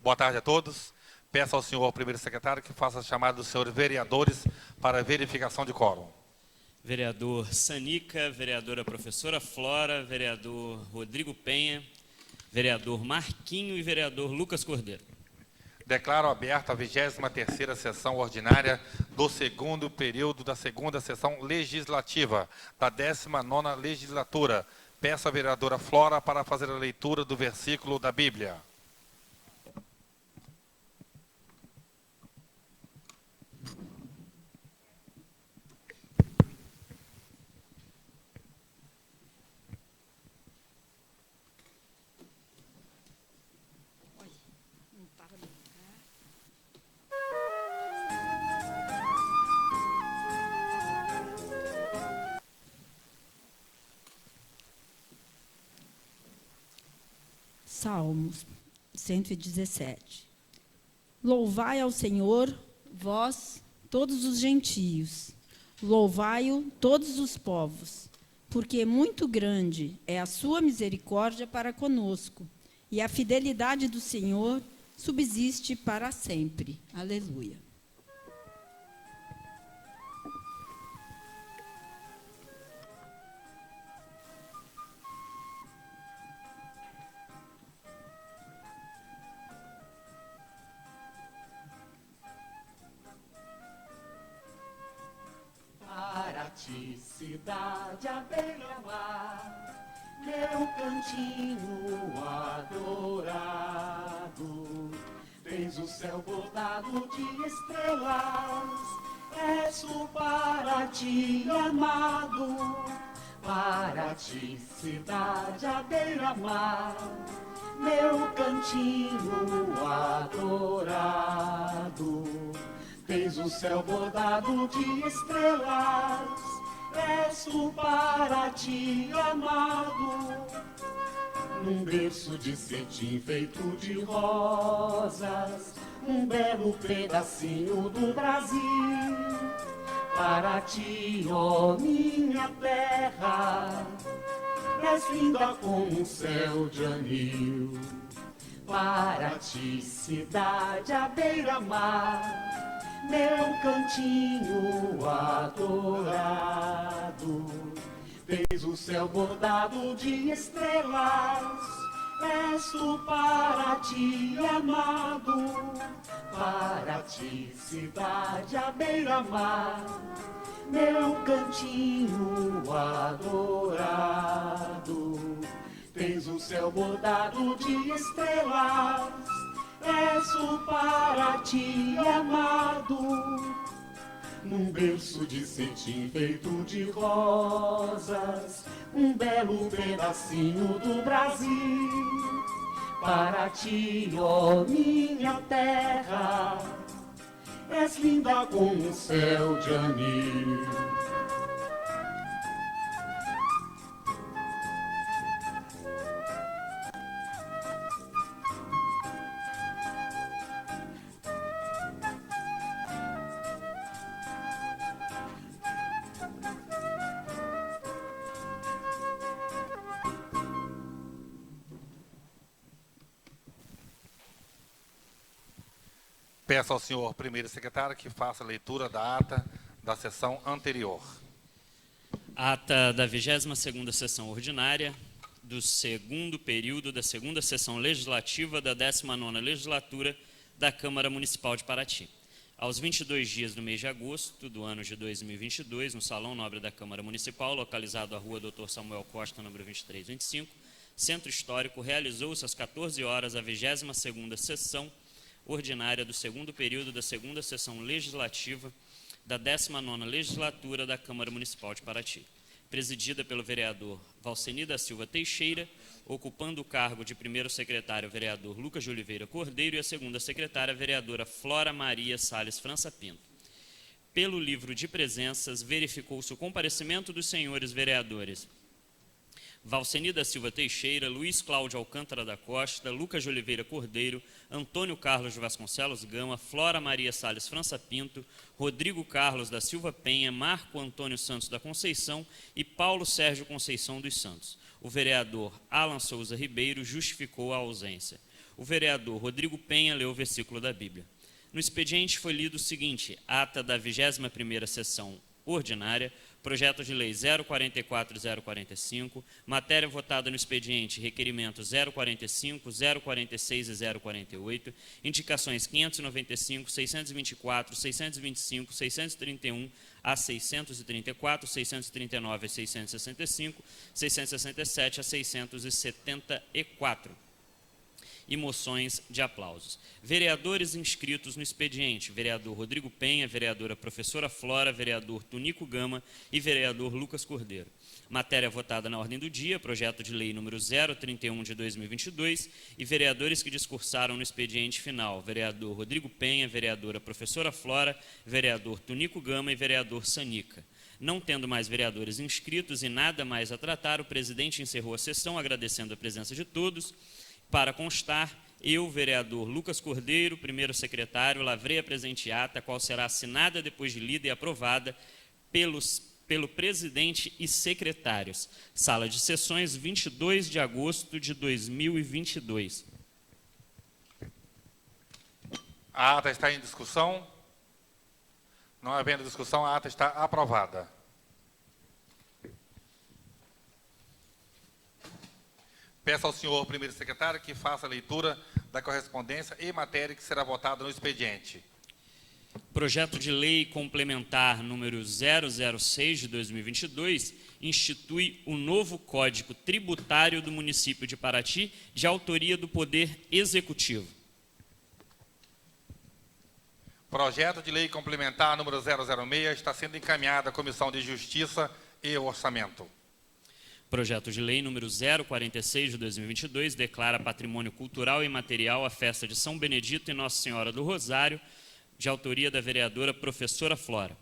Boa tarde a todos. Peço ao senhor primeiro secretário que faça a chamada dos senhores vereadores para verificação de quórum. Vereador Sanica, vereadora professora Flora, vereador Rodrigo Penha, vereador Marquinho e vereador Lucas Cordeiro. Declaro aberta a 23ª sessão ordinária do segundo período da segunda sessão legislativa da 19ª legislatura. Peço à vereadora Flora para fazer a leitura do versículo da Bíblia. Salmos 117. Louvai ao Senhor, vós, todos os gentios. Louvai-o, todos os povos, porque muito grande é a sua misericórdia para conosco, e a fidelidade do Senhor subsiste para sempre. Aleluia. Para ti, cidade à beira-mar, meu cantinho adorado. Tens o céu bordado de estrelas, és o para ti amado. Para ti, cidade à beira-mar, meu cantinho adorado. Tens o céu bordado de estrelas, és o para ti amado. Num berço de cetim feito de rosas, um belo pedacinho do Brasil. Para ti, ó minha terra, és linda como um céu de anil. Para ti, cidade à beira-mar, meu cantinho adorado. Tens o céu bordado de estrelas, és o para ti amado. Para ti, cidade à beira-mar, meu cantinho adorado. Tens o céu bordado de estrelas, és o para ti amado. Num berço de cetim feito de rosas, um belo pedacinho do Brasil. Para ti, ó minha terra, és linda como um céu de anil. Peço ao senhor primeiro secretário que faça a leitura da ata da sessão anterior. Ata da 22ª sessão ordinária do segundo período da segunda sessão legislativa da 19ª legislatura da Câmara Municipal de Paraty. Aos 22 dias do mês de agosto do ano de 2022, no Salão Nobre da Câmara Municipal, localizado à Rua Dr. Samuel Costa, número 2325, Centro Histórico, realizou-se às 14 horas a 22ª sessão ordinária do segundo período da segunda sessão legislativa da 19ª legislatura da Câmara Municipal de Paraty, presidida pelo vereador Valceni da Silva Teixeira, ocupando o cargo de primeiro secretário o vereador Lucas de Oliveira Cordeiro e a segunda secretária a vereadora Flora Maria Salles França Pinto. Pelo livro de presenças, verificou-se o comparecimento dos senhores vereadores Valceni da Silva Teixeira, Luiz Cláudio Alcântara da Costa, Lucas de Oliveira Cordeiro, Antônio Carlos de Vasconcelos Gama, Flora Maria Salles França Pinto, Rodrigo Carlos da Silva Penha, Marco Antônio Santos da Conceição e Paulo Sérgio Conceição dos Santos. O vereador Alan Souza Ribeiro justificou a ausência. O vereador Rodrigo Penha leu o versículo da Bíblia. No expediente foi lido o seguinte: ata da 21ª sessão ordinária, projeto de lei 044-045, matéria votada no expediente, requerimento 045, 046 e 048, indicações 595, 624, 625, 631 a 634, 639 a 665, 667 a 674. E moções de aplausos. Vereadores inscritos no expediente: vereador Rodrigo Penha, vereadora professora Flora, vereador Tunico Gama e vereador Lucas Cordeiro. Matéria votada na ordem do dia, projeto de lei número 031 de 2022, e vereadores que discursaram no expediente final: vereador Rodrigo Penha, vereadora professora Flora, vereador Tunico Gama e vereador Sanica. Não tendo mais vereadores inscritos e nada mais a tratar, o presidente encerrou a sessão agradecendo a presença de todos. Para constar, eu, vereador Lucas Cordeiro, primeiro secretário, lavrei a presente ata, a qual será assinada depois de lida e aprovada pelo presidente e secretários. Sala de sessões, 22 de agosto de 2022. A ata está em discussão. Não havendo discussão, a ata está aprovada. Peço ao senhor primeiro secretário que faça a leitura da correspondência e matéria que será votada no expediente. Projeto de lei complementar número 006 de 2022 institui o novo Código Tributário do município de Paraty, de autoria do Poder Executivo. Projeto de lei complementar número 006 está sendo encaminhado à Comissão de Justiça e Orçamento. Projeto de lei número 046 de 2022 declara patrimônio cultural e material a festa de São Benedito e Nossa Senhora do Rosário, de autoria da vereadora professora Flora.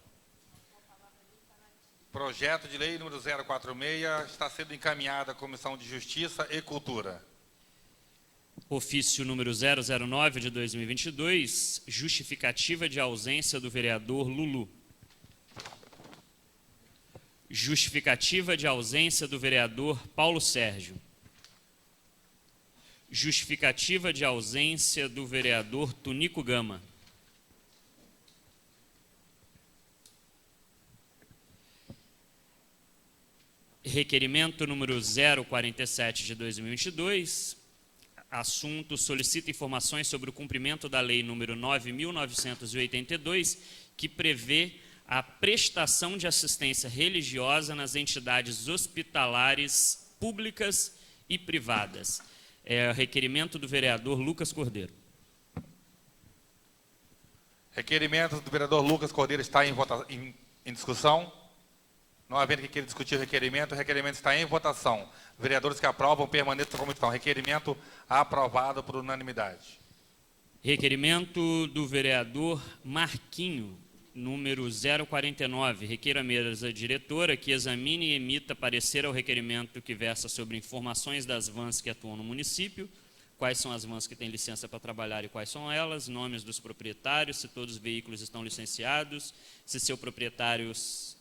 Projeto de lei número 046 está sendo encaminhado à Comissão de Justiça e Cultura. Ofício número 009 de 2022, justificativa de ausência do vereador Lulu. Justificativa de ausência do vereador Paulo Sérgio. Justificativa de ausência do vereador Tunico Gama. Requerimento número 047 de 2022, assunto: solicita informações sobre o cumprimento da lei número 9.982, que prevê a prestação de assistência religiosa nas entidades hospitalares públicas e privadas. É o requerimento do vereador Lucas Cordeiro. Requerimento do vereador Lucas Cordeiro está em discussão. Não havendo que queira discutir o requerimento está em votação. Vereadores que aprovam, permaneçam como estão. Requerimento aprovado por unanimidade. Requerimento do vereador Marquinho, número 049. Requeiro a mesa diretora que examine e emita parecer ao requerimento que versa sobre informações das vans que atuam no município, quais são as vans que têm licença para trabalhar e quais são elas, nomes dos proprietários, se todos os veículos estão licenciados, se seus proprietários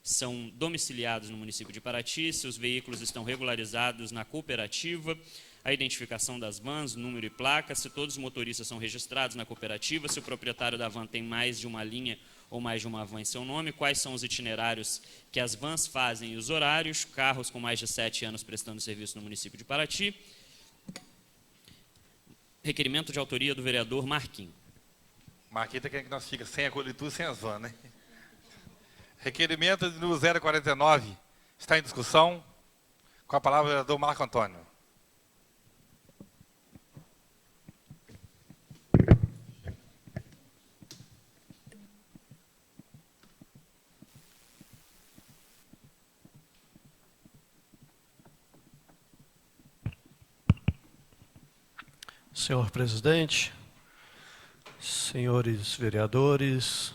são domiciliados no município de Paraty, se os veículos estão regularizados na cooperativa, a identificação das vans, número e placa, se todos os motoristas são registrados na cooperativa, se o proprietário da van tem mais de uma linha ou mais de uma van em seu nome, quais são os itinerários que as vans fazem e os horários, carros com mais de 7 anos prestando serviço no município de Paraty. Requerimento de autoria do vereador Marquinhos. Marquinhos está querendo que nós fiquemos sem a coletura e sem as vans, né? Requerimento do 049 está em discussão. Com a palavra o vereador Marco Antônio. Senhor presidente, senhores vereadores,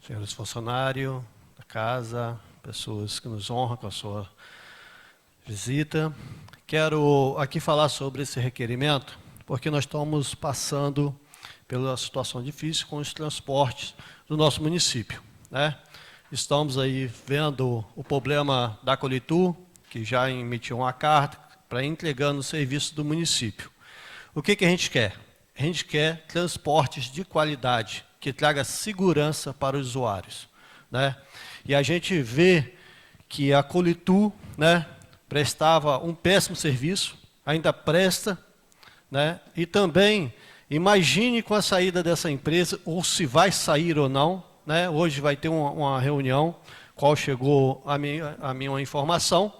senhores funcionários da casa, pessoas que nos honram com a sua visita, quero aqui falar sobre esse requerimento, porque nós estamos passando pela situação difícil com os transportes do nosso município, né? Estamos aí vendo o problema da Colitur, que já emitiu uma carta para entregando o serviço do município. O que a gente quer? A gente quer transportes de qualidade, que traga segurança para os usuários, né? E a gente vê que a Colitu, né, prestava um péssimo serviço, ainda presta, né? E também, imagine com a saída dessa empresa, ou se vai sair ou não, né? Hoje vai ter uma reunião, qual chegou a mim uma informação,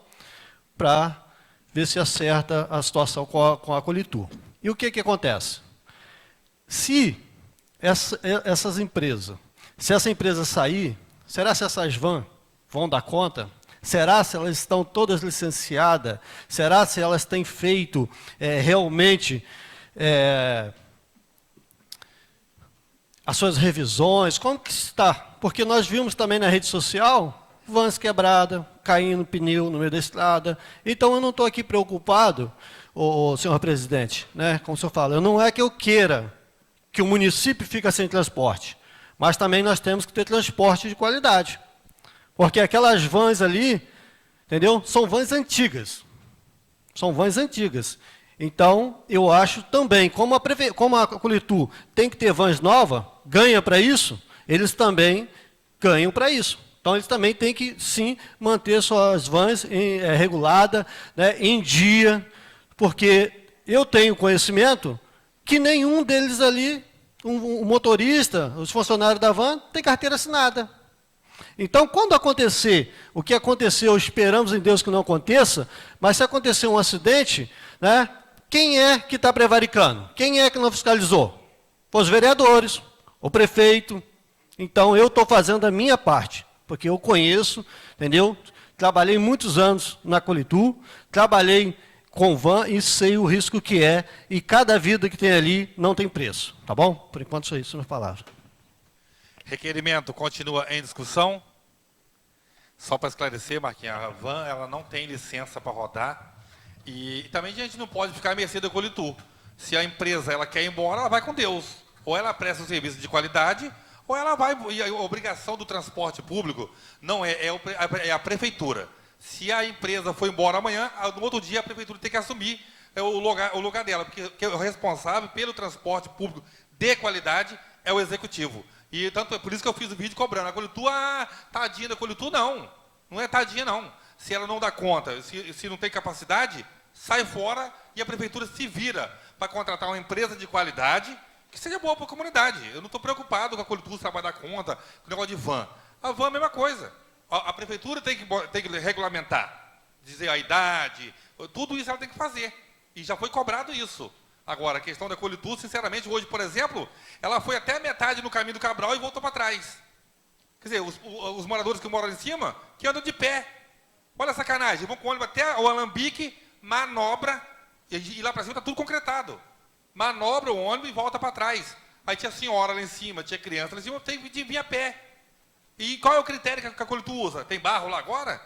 para ver se acerta a situação com a Colitu. E o que acontece? Se essas empresas, se essa empresa sair, será se essas vans vão dar conta? Será se elas estão todas licenciadas? Será se elas têm feito realmente as suas revisões? Como que está? Porque nós vimos também na rede social vans quebradas, caindo pneu no meio da estrada. Então eu não estou aqui preocupado, senhor presidente, né? Como o senhor fala, não é que eu queira que o município fique sem transporte, mas também nós temos que ter transporte de qualidade. Porque aquelas vans ali, entendeu? São vans antigas. São vans antigas. Então, eu acho também, como a Colitu tem que ter vans novas, ganha para isso, eles também ganham para isso. Então, eles também têm que, sim, manter suas vans reguladas, né, em dia, porque eu tenho conhecimento que nenhum deles ali, o motorista, os funcionários da van, tem carteira assinada. Então, quando acontecer o que aconteceu, esperamos em Deus que não aconteça, mas se acontecer um acidente, né, quem é que está prevaricando? Quem é que não fiscalizou? Os vereadores, o prefeito. Então, eu estou fazendo a minha parte, porque eu conheço, entendeu? Trabalhei muitos anos na Colitu, trabalhei com van e sei o risco que é, e cada vida que tem ali não tem preço, tá bom? Por enquanto, só isso nas palavras. Requerimento continua em discussão. Só para esclarecer, Marquinhos, a van ela não tem licença para rodar. E também a gente não pode ficar à mercê da Colitu. Se a empresa ela quer ir embora, ela vai com Deus. Ou ela presta um serviço de qualidade, ou ela vai... E a obrigação do transporte público não é a prefeitura. Se a empresa for embora amanhã, no outro dia a prefeitura tem que assumir o lugar dela, porque o responsável pelo transporte público de qualidade é o executivo. E tanto é por isso que eu fiz o vídeo cobrando. A Colitu, tadinha da Colitu, não. Não é tadinha, não. Se ela não dá conta, se não tem capacidade, sai fora e a prefeitura se vira para contratar uma empresa de qualidade que seja boa para a comunidade. Eu não estou preocupado com a Colitu, se ela vai dar conta, com o negócio de van. A van é a mesma coisa. A prefeitura tem que regulamentar, dizer a idade, tudo isso ela tem que fazer. E já foi cobrado isso. Agora, a questão da Colitu, sinceramente, hoje, por exemplo, ela foi até a metade no caminho do Cabral e voltou para trás. Quer dizer, os moradores que moram ali em cima, que andam de pé. Olha a sacanagem, vão com o ônibus até o Alambique, manobra, e lá para cima está tudo concretado. Manobra o ônibus e volta para trás. Aí tinha senhora lá em cima, tinha criança lá em cima, tem que vir a pé. E qual é o critério que a Colitu usa? Tem barro lá agora?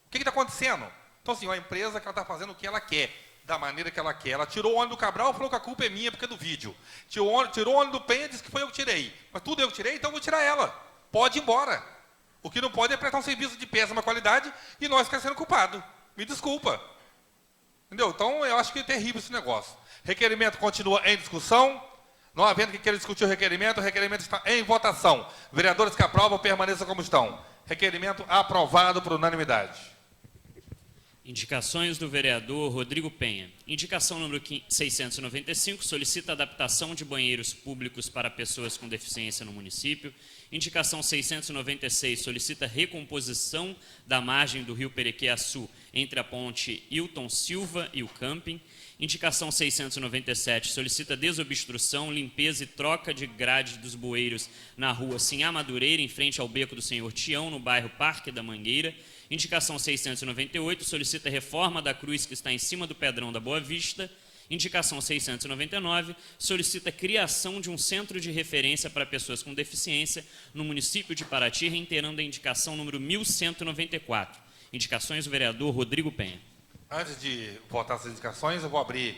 O que está acontecendo? Então, assim, uma empresa que ela está fazendo o que ela quer, da maneira que ela quer. Ela tirou o ônibus do Cabral e falou que a culpa é minha porque é do vídeo. Tirou o ônibus do Penha e disse que foi eu que tirei. Mas tudo eu que tirei, então eu vou tirar ela. Pode ir embora. O que não pode é prestar um serviço de péssima qualidade e nós ficar sendo culpados. Me desculpa. Entendeu? Então, eu acho que é terrível esse negócio. Requerimento continua em discussão. Não havendo quem queira discutir o requerimento está em votação. Vereadores que aprovam, permaneçam como estão. Requerimento aprovado por unanimidade. Indicações do vereador Rodrigo Penha. Indicação número 695, solicita adaptação de banheiros públicos para pessoas com deficiência no município. Indicação 696, solicita recomposição da margem do rio Perequê-Açu entre a ponte Hilton Silva e o camping. Indicação 697, solicita desobstrução, limpeza e troca de grade dos bueiros na rua Sinhá Madureira, em frente ao Beco do Senhor Tião, no bairro Parque da Mangueira. Indicação 698, solicita reforma da cruz que está em cima do Pedrão da Boa Vista. Indicação 699, solicita criação de um centro de referência para pessoas com deficiência no município de Paraty, reiterando a indicação número 1194. Indicações do vereador Rodrigo Penha. Antes de votar essas indicações, eu vou abrir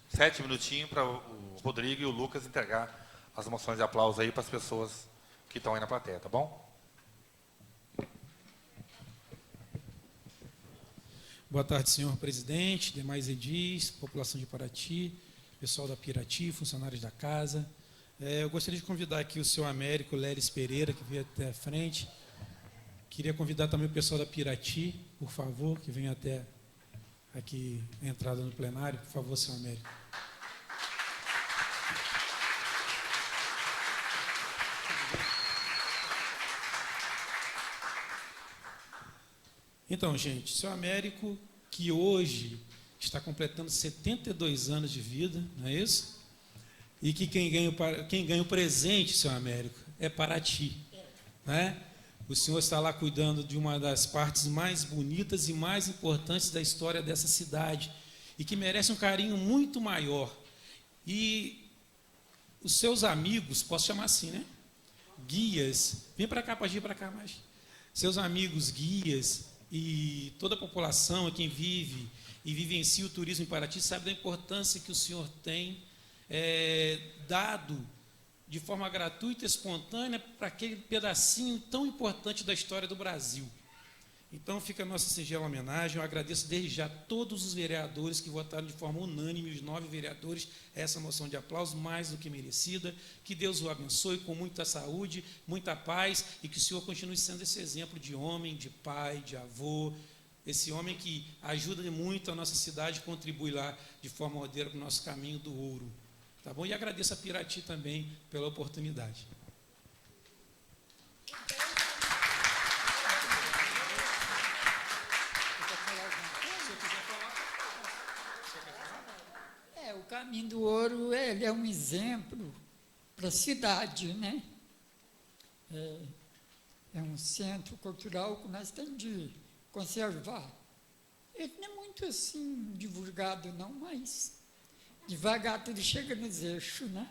7 minutinhos para o Rodrigo e o Lucas entregar as moções de aplauso aí para as pessoas que estão aí na plateia, tá bom? Boa tarde, senhor presidente, demais edis, população de Paraty, pessoal da Pirati, funcionários da casa. Eu gostaria de convidar aqui o senhor Américo Leles Pereira, que veio até a frente. Queria convidar também o pessoal da Pirati, por favor, que venha até aqui a entrada no plenário. Por favor, senhor Américo. Então, gente, o senhor Américo, que hoje está completando 72 anos de vida, não é isso? E que quem ganha o presente, senhor Américo, é Paraty, né? O senhor está lá cuidando de uma das partes mais bonitas e mais importantes da história dessa cidade e que merece um carinho muito maior. E os seus amigos, posso chamar assim, né? Guias, vem para cá, pode vir para cá mais. Seus amigos guias e toda a população, quem vive e vivencia o turismo em Paraty, sabe da importância que o senhor tem dado de forma gratuita e espontânea para aquele pedacinho tão importante da história do Brasil. Então, fica a nossa singela homenagem. Eu agradeço desde já todos os vereadores que votaram de forma unânime, os 9 vereadores, essa moção de aplauso, mais do que merecida. Que Deus o abençoe com muita saúde, muita paz, e que o senhor continue sendo esse exemplo de homem, de pai, de avô, esse homem que ajuda muito a nossa cidade e contribui lá de forma ordeira para o nosso caminho do ouro. Tá bom? E agradeço a Pirati também pela oportunidade. O Caminho do Ouro, ele é um exemplo para a cidade, né? É um centro cultural que nós temos de conservar. Ele não é muito assim divulgado, não, mas devagar tudo chega nos eixos, né?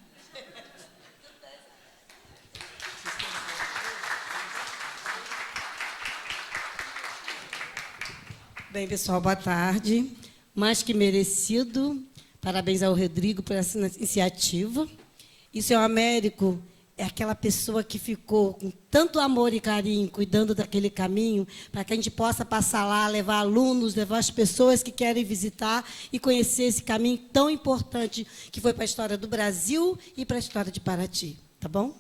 Bem, pessoal, boa tarde. Mais que merecido. Parabéns ao Rodrigo por essa iniciativa. E o senhor Américo é aquela pessoa que ficou com tanto amor e carinho, cuidando daquele caminho, para que a gente possa passar lá, levar alunos, levar as pessoas que querem visitar e conhecer esse caminho tão importante que foi para a história do Brasil e para a história de Paraty. Tá bom?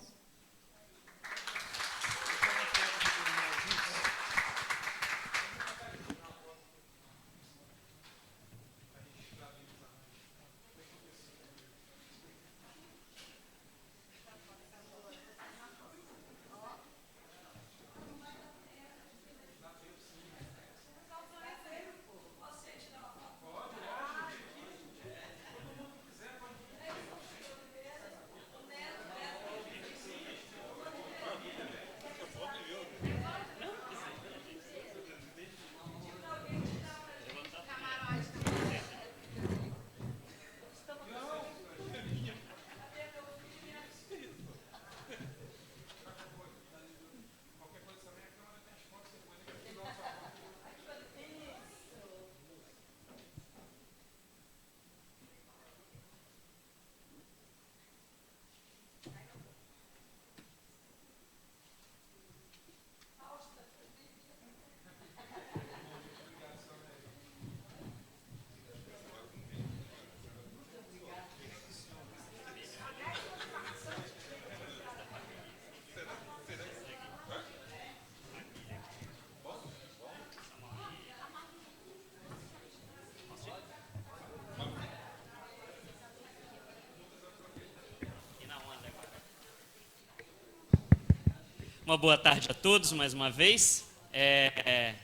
Uma boa tarde a todos, mais uma vez. É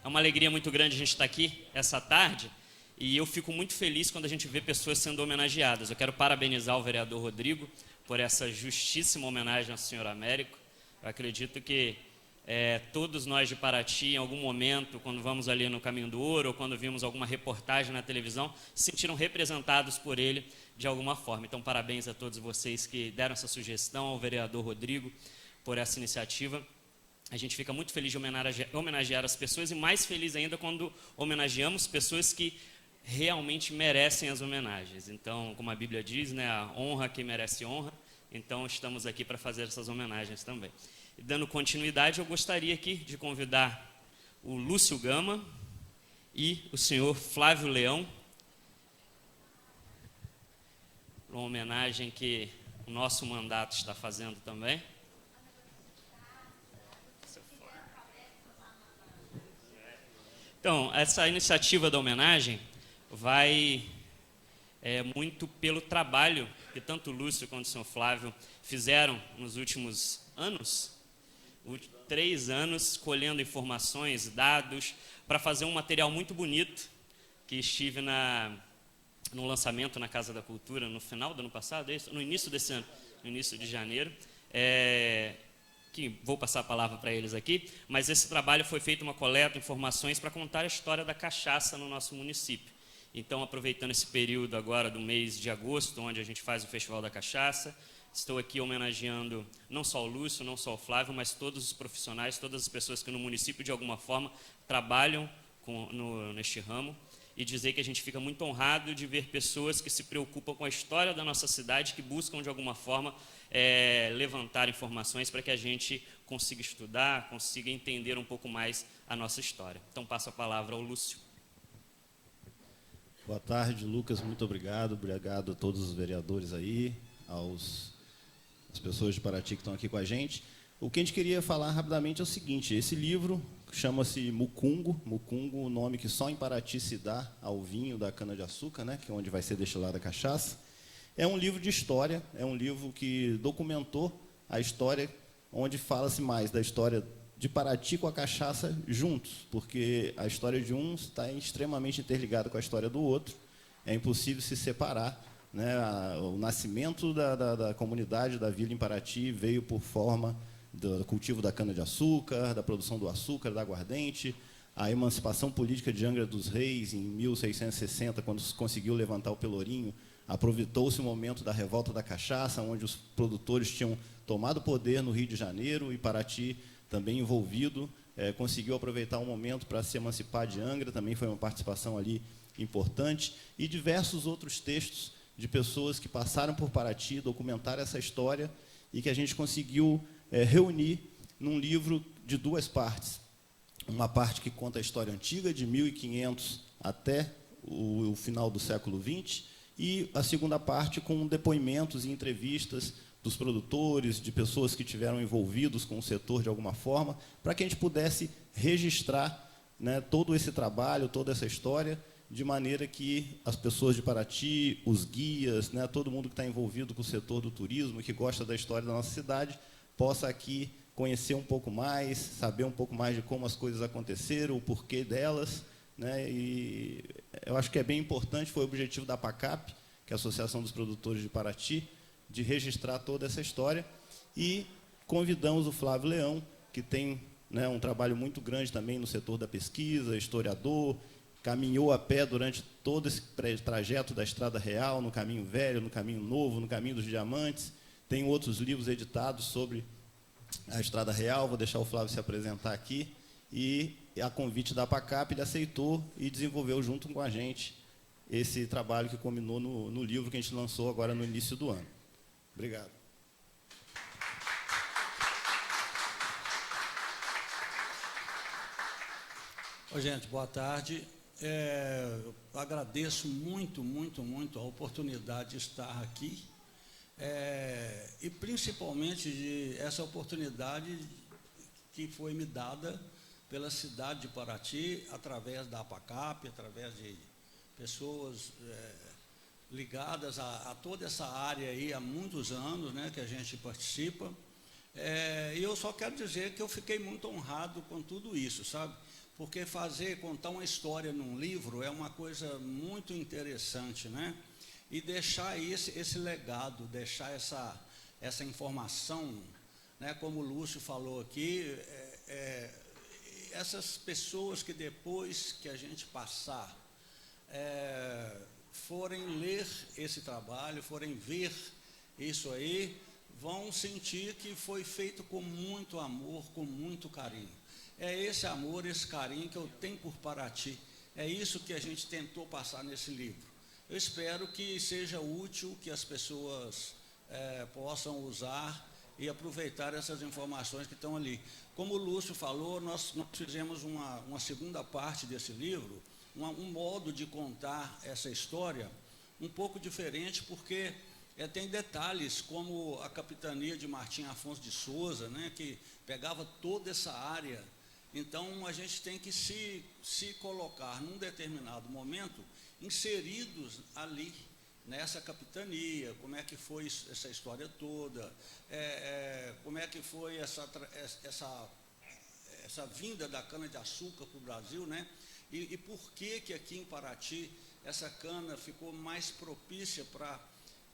uma alegria muito grande a gente estar aqui essa tarde e eu fico muito feliz quando a gente vê pessoas sendo homenageadas. Eu quero parabenizar o vereador Rodrigo por essa justíssima homenagem ao senhor Américo. Eu acredito que todos nós de Paraty, em algum momento, quando vamos ali no Caminho do Ouro ou quando vimos alguma reportagem na televisão, se sentiram representados por ele de alguma forma. Então, parabéns a todos vocês que deram essa sugestão, ao vereador Rodrigo, por essa iniciativa. A gente fica muito feliz de homenagear as pessoas e mais feliz ainda quando homenageamos pessoas que realmente merecem as homenagens. Então, como a Bíblia diz, né, a honra que merece honra, então estamos aqui para fazer essas homenagens também. E dando continuidade, eu gostaria aqui de convidar o Lúcio Gama e o senhor Flávio Leão, uma homenagem que o nosso mandato está fazendo também. Então, essa iniciativa da homenagem vai muito pelo trabalho que tanto o Lúcio quanto o senhor Flávio fizeram nos últimos anos, 3 anos, colhendo informações, dados, para fazer um material muito bonito, que estive no lançamento na Casa da Cultura no final do ano passado, no início desse ano, no início de janeiro, que vou passar a palavra para eles aqui, mas esse trabalho foi feito uma coleta de informações para contar a história da cachaça no nosso município. Então, aproveitando esse período agora do mês de agosto, onde a gente faz o Festival da Cachaça, estou aqui homenageando não só o Lúcio, não só o Flávio, mas todos os profissionais, todas as pessoas que no município, de alguma forma, trabalham neste ramo, e dizer que a gente fica muito honrado de ver pessoas que se preocupam com a história da nossa cidade, que buscam, de alguma forma, levantar informações para que a gente consiga estudar, consiga entender um pouco mais a nossa história. Então, passo a palavra ao Lúcio. Boa tarde, Lucas, muito obrigado. Obrigado a todos os vereadores aí, as pessoas de Paraty que estão aqui com a gente. O que a gente queria falar rapidamente é o seguinte: esse livro chama-se Mucungo. Mucungo, o nome que só em Paraty se dá ao vinho da cana-de-açúcar, né, que é onde vai ser destilada a cachaça. É um livro de história, é um livro que documentou a história, onde fala-se mais da história de Paraty com a cachaça juntos, porque a história de um está extremamente interligada com a história do outro, é impossível se separar, né? O nascimento da comunidade da vila em Paraty veio por forma do cultivo da cana-de-açúcar, da produção do açúcar, da aguardente, a emancipação política de Angra dos Reis, em 1660, quando se conseguiu levantar o Pelourinho, aproveitou-se o momento da revolta da cachaça, onde os produtores tinham tomado poder no Rio de Janeiro, e Paraty, também envolvido, conseguiu aproveitar o momento para se emancipar de Angra, também foi uma participação ali importante, e diversos outros textos de pessoas que passaram por Paraty, documentaram essa história, e que a gente conseguiu reunir num livro de 2 partes. Uma parte que conta a história antiga, de 1500 até o final do século XX, e a segunda parte com depoimentos e entrevistas dos produtores, de pessoas que estiveram envolvidos com o setor de alguma forma, para que a gente pudesse registrar, né, todo esse trabalho, toda essa história, de maneira que as pessoas de Paraty, os guias, né, todo mundo que está envolvido com o setor do turismo, que gosta da história da nossa cidade, possa aqui conhecer um pouco mais, saber um pouco mais de como as coisas aconteceram, o porquê delas, né, e eu acho que é bem importante, foi o objetivo da APACAP, que é a Associação dos Produtores de Paraty, de registrar toda essa história, e convidamos o Flávio Leão, que tem, né, um trabalho muito grande também no setor da pesquisa, historiador, caminhou a pé durante todo esse trajeto da Estrada Real, no Caminho Velho, no Caminho Novo, no Caminho dos Diamantes, tem outros livros editados sobre a Estrada Real, vou deixar o Flávio se apresentar aqui, e a convite da APACAP ele aceitou e desenvolveu junto com a gente esse trabalho que culminou no livro que a gente lançou agora no início do ano. Obrigado. Oi, gente, boa tarde. Eu agradeço muito a oportunidade de estar aqui, e principalmente essa oportunidade que foi me dada pela cidade de Paraty, através da APACAP, através de pessoas ligadas a toda essa área aí há muitos anos, né, que a gente participa. E eu só quero dizer que eu fiquei muito honrado com tudo isso, sabe? Porque contar uma história num livro é uma coisa muito interessante, né? E deixar esse legado, deixar essa informação, né? Como o Lúcio falou aqui, essas pessoas que depois que a gente passar, forem ler esse trabalho, forem ver isso aí, vão sentir que foi feito com muito amor, com muito carinho. É esse amor, esse carinho que eu tenho por Paraty. É isso que a gente tentou passar nesse livro. Eu espero que seja útil, que as pessoas possam usar e aproveitar essas informações que estão ali. Como o Lúcio falou, nós fizemos uma segunda parte desse livro, um modo de contar essa história um pouco diferente, porque tem detalhes como a capitania de Martim Afonso de Souza, né, que pegava toda essa área. Então, a gente tem que se colocar, num determinado momento, inseridos ali, nessa capitania, como é que foi essa história toda, como é que foi essa vinda da cana-de-açúcar para o Brasil, né? E por que aqui em Paraty essa cana ficou mais propícia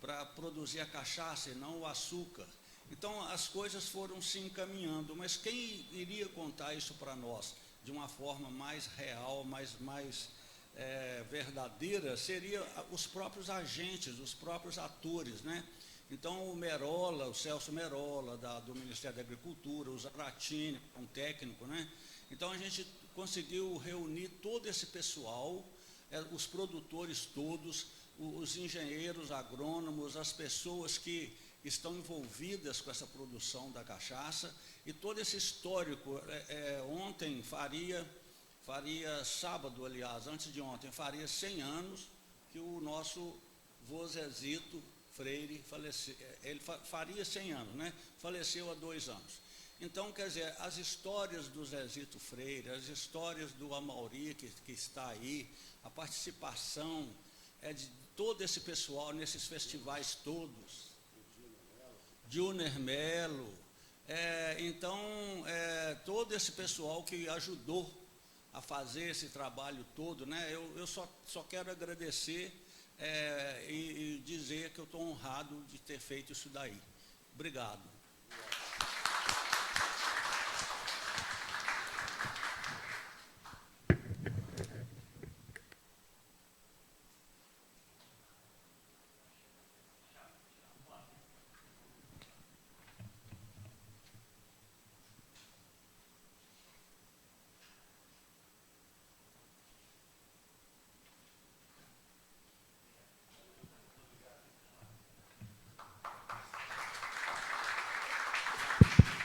para produzir a cachaça e não o açúcar. Então, as coisas foram se encaminhando, mas quem iria contar isso para nós de uma forma mais real, mais verdadeira, seria os próprios agentes, os próprios atores, né? Então, o Celso Merola, do Ministério da Agricultura, o Zaratini, um técnico, né? Então, a gente conseguiu reunir todo esse pessoal, os produtores todos, os engenheiros agrônomos, as pessoas que estão envolvidas com essa produção da cachaça, e todo esse histórico. Ontem sábado, aliás, antes de ontem, faria 100 anos que o nosso vô Zezito Freire faleceu. Ele faria 100 anos, né? Faleceu há 2 anos. Então, quer dizer, as histórias do Zezito Freire, as histórias do Amauri, que está aí, a participação de todo esse pessoal nesses festivais todos, Dioner Melo, então, todo esse pessoal que ajudou a fazer esse trabalho todo, né? Eu só quero agradecer e dizer que eu estou honrado de ter feito isso daí. Obrigado.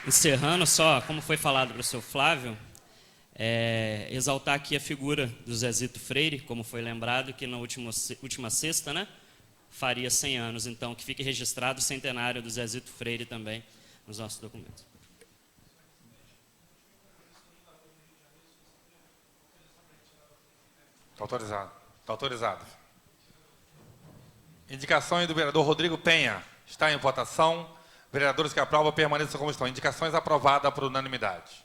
Encerrando, só como foi falado para o professor Flávio, exaltar aqui a figura do Zezito Freire, como foi lembrado, que na última sexta, né, faria 100 anos. Então, que fique registrado o centenário do Zezito Freire também nos nossos documentos. Está autorizado. Está autorizado. Indicações do vereador Rodrigo Penha. Está em votação. Vereadores que aprovam, permaneçam como estão. Indicações aprovadas por unanimidade.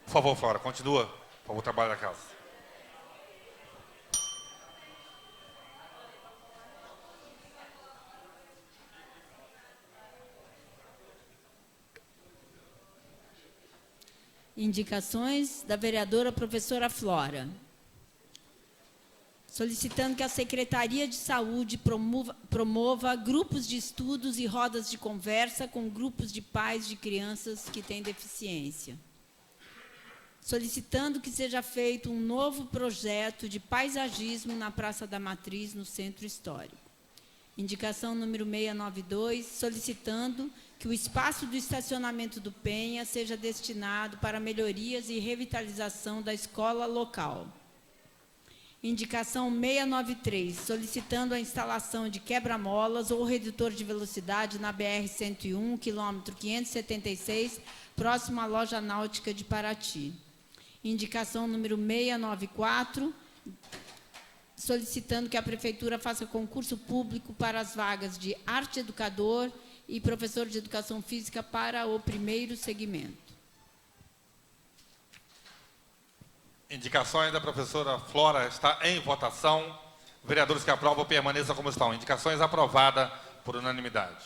Por favor, Flora, continua. Por favor, o trabalho da casa. Indicações da vereadora professora Flora. Solicitando que a Secretaria de Saúde promova grupos de estudos e rodas de conversa com grupos de pais de crianças que têm deficiência. Solicitando que seja feito um novo projeto de paisagismo na Praça da Matriz, no Centro Histórico. Indicação número 692, solicitando que o espaço do estacionamento do Penha seja destinado para melhorias e revitalização da escola local. Indicação 693, solicitando a instalação de quebra-molas ou redutor de velocidade na BR-101, quilômetro 576, próximo à loja náutica de Paraty. Indicação número 694, solicitando que a Prefeitura faça concurso público para as vagas de arte educador e professor de educação física para o primeiro segmento. Indicações da professora Flora está em votação. Vereadores que aprovam, permaneçam como estão. Indicações aprovadas por unanimidade.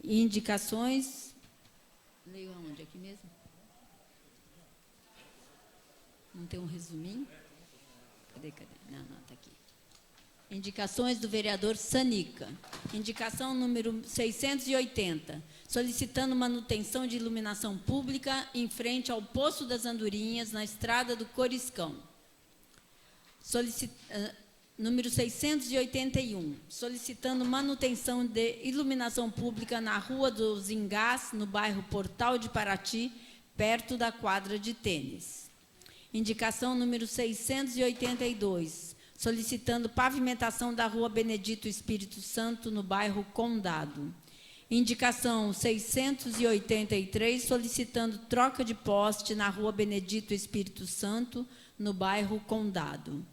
Indicações... Leio aonde? Aqui mesmo? Não tem um resuminho? Cadê? Não, está aqui. Indicações do vereador Sanica. Indicação número 680, solicitando manutenção de iluminação pública em frente ao Poço das Andorinhas, na estrada do Coriscão. Número 681, solicitando manutenção de iluminação pública na Rua dos Engás, no bairro Portal de Paraty, perto da quadra de tênis. Indicação número 682, solicitando pavimentação da Rua Benedito Espírito Santo, no bairro Condado. Indicação 683, solicitando troca de poste na Rua Benedito Espírito Santo, no bairro Condado.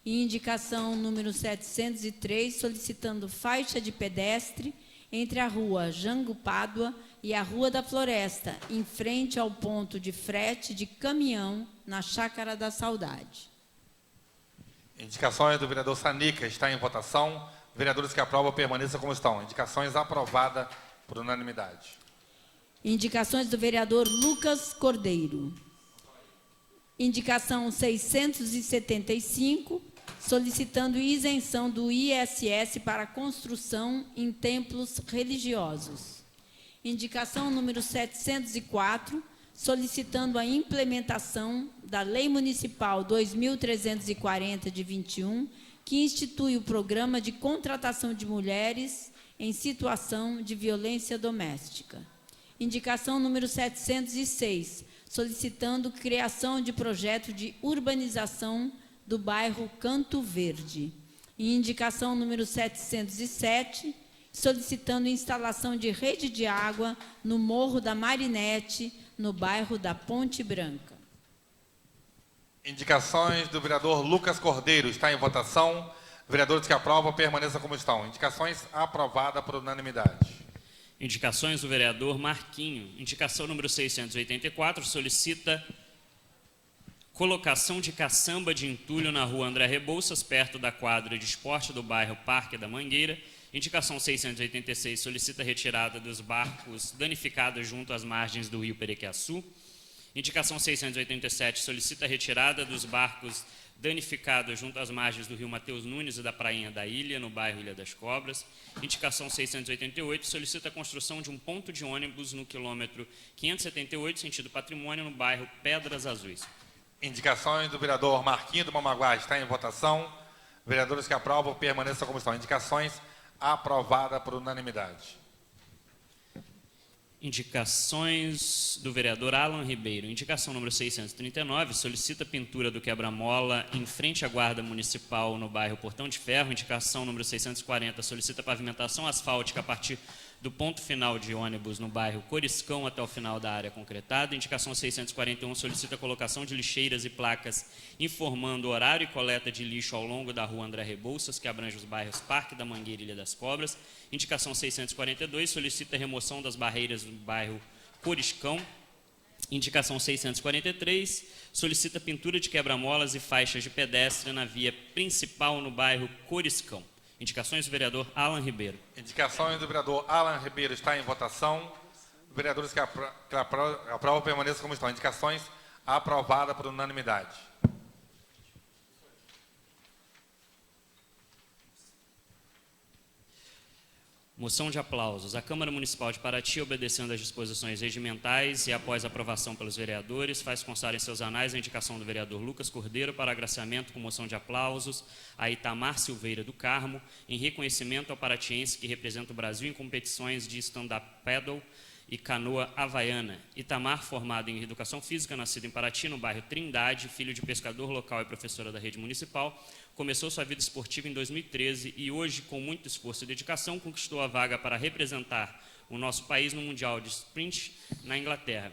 E indicação número 703, solicitando faixa de pedestre entre a Rua Jango Pádua e a Rua da Floresta, em frente ao ponto de frete de caminhão, na Chácara da Saudade. Indicações do vereador Sanica está em votação. Vereadores que aprovam, permaneçam como estão. Indicações aprovadas por unanimidade. Indicações do vereador Lucas Cordeiro. Indicação 675, solicitando isenção do ISS para construção em templos religiosos. Indicação número 704, solicitando a implementação da Lei Municipal 2.340 de 21, que institui o programa de contratação de mulheres em situação de violência doméstica. Indicação número 706, solicitando criação de projeto de urbanização do bairro Canto Verde. E indicação número 707, solicitando instalação de rede de água no Morro da Marinete, no bairro da Ponte Branca. Indicações do vereador Lucas Cordeiro está em votação. Vereadores que aprovam, permaneçam como estão. Indicações aprovadas por unanimidade. Indicações do vereador Marquinho. Indicação número 684, solicita colocação de caçamba de entulho na Rua André Rebouças, perto da quadra de esporte do bairro Parque da Mangueira. Indicação 686, solicita retirada dos barcos danificados junto às margens do rio Perequiaçu. Indicação 687, solicita retirada dos barcos danificados junto às margens do rio Mateus Nunes e da Prainha da Ilha, no bairro Ilha das Cobras. Indicação 688, solicita a construção de um ponto de ônibus no quilômetro 578, sentido Patrimônio, no bairro Pedras Azuis. Indicações do vereador Marquinho do Mamaguá está em votação. Vereadores que aprovam, permaneçam como estão. Indicações aprovadas por unanimidade. Indicações do vereador Alan Ribeiro. Indicação número 639, solicita pintura do quebra-mola em frente à Guarda Municipal no bairro Portão de Ferro. Indicação número 640, solicita pavimentação asfáltica a partir do ponto final de ônibus no bairro Coriscão até o final da área concretada. Indicação 641, solicita colocação de lixeiras e placas informando horário e coleta de lixo ao longo da Rua André Rebouças, que abrange os bairros Parque da Mangueira e Ilha das Cobras. Indicação 642, solicita remoção das barreiras do bairro Coriscão. Indicação 643, solicita pintura de quebra-molas e faixas de pedestre na via principal no bairro Coriscão. Indicações do vereador Alan Ribeiro. Indicações do vereador Alan Ribeiro está em votação. Vereadores que aprovam, permaneçam como estão. Indicações aprovadas por unanimidade. Moção de aplausos. A Câmara Municipal de Paraty, obedecendo às disposições regimentais e após aprovação pelos vereadores, faz constar em seus anais a indicação do vereador Lucas Cordeiro para agraciamento com moção de aplausos a Itamar Silveira do Carmo, em reconhecimento ao paratiense que representa o Brasil em competições de stand-up paddle e canoa havaiana. Itamar, formado em Educação Física, nascido em Paraty, no bairro Trindade, filho de pescador local e professora da rede municipal, começou sua vida esportiva em 2013 e hoje, com muito esforço e dedicação, conquistou a vaga para representar o nosso país no Mundial de Sprint na Inglaterra,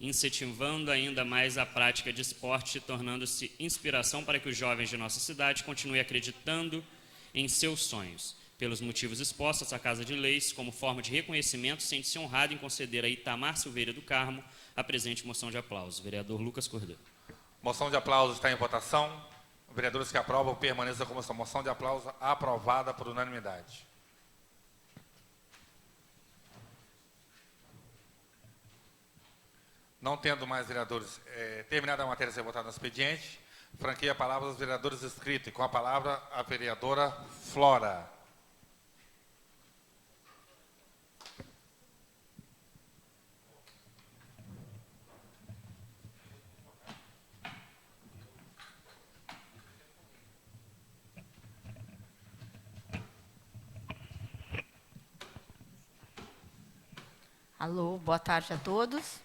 incentivando ainda mais a prática de esporte, tornando-se inspiração para que os jovens de nossa cidade continuem acreditando em seus sonhos. Pelos motivos expostos, a Casa de Leis, como forma de reconhecimento, sente-se honrada em conceder a Itamar Silveira do Carmo a presente moção de aplausos. Vereador Lucas Cordeiro. Moção de aplausos está em votação. Vereadores que aprovam, permaneçam como estão. Moção de aplauso aprovada por unanimidade. Não tendo mais vereadores, terminada a matéria a ser votada no expediente, Franqueia a palavra aos vereadores inscritos. E com a palavra, a vereadora Flora. Alô, boa tarde a todos.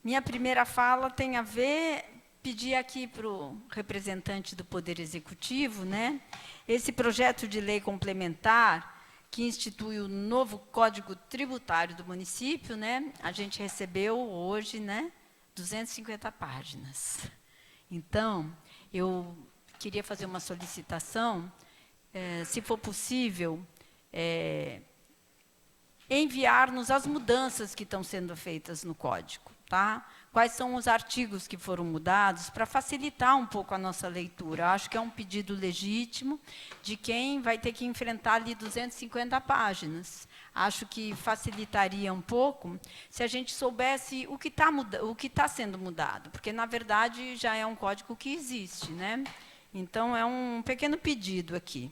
Minha primeira fala tem a ver, pedir aqui para o representante do Poder Executivo, né, esse projeto de lei complementar que institui o novo Código Tributário do município, né, a gente recebeu hoje, né, 250 páginas. Então, eu queria fazer uma solicitação, se for possível, enviar-nos as mudanças que estão sendo feitas no código, tá? Quais são os artigos que foram mudados, para facilitar um pouco a nossa leitura. Acho que é um pedido legítimo de quem vai ter que enfrentar ali 250 páginas. Acho que facilitaria um pouco se a gente soubesse o que está sendo mudado, porque, na verdade, já é um código que existe, né? Então, é um pequeno pedido aqui.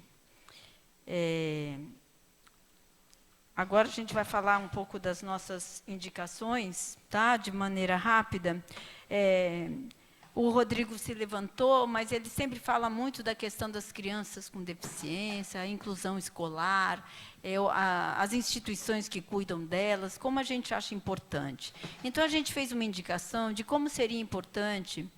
Agora a gente vai falar um pouco das nossas indicações, tá? De maneira rápida. O Rodrigo se levantou, mas ele sempre fala muito da questão das crianças com deficiência, a inclusão escolar, as instituições que cuidam delas, como a gente acha importante. Então, a gente fez uma indicação de como seria importante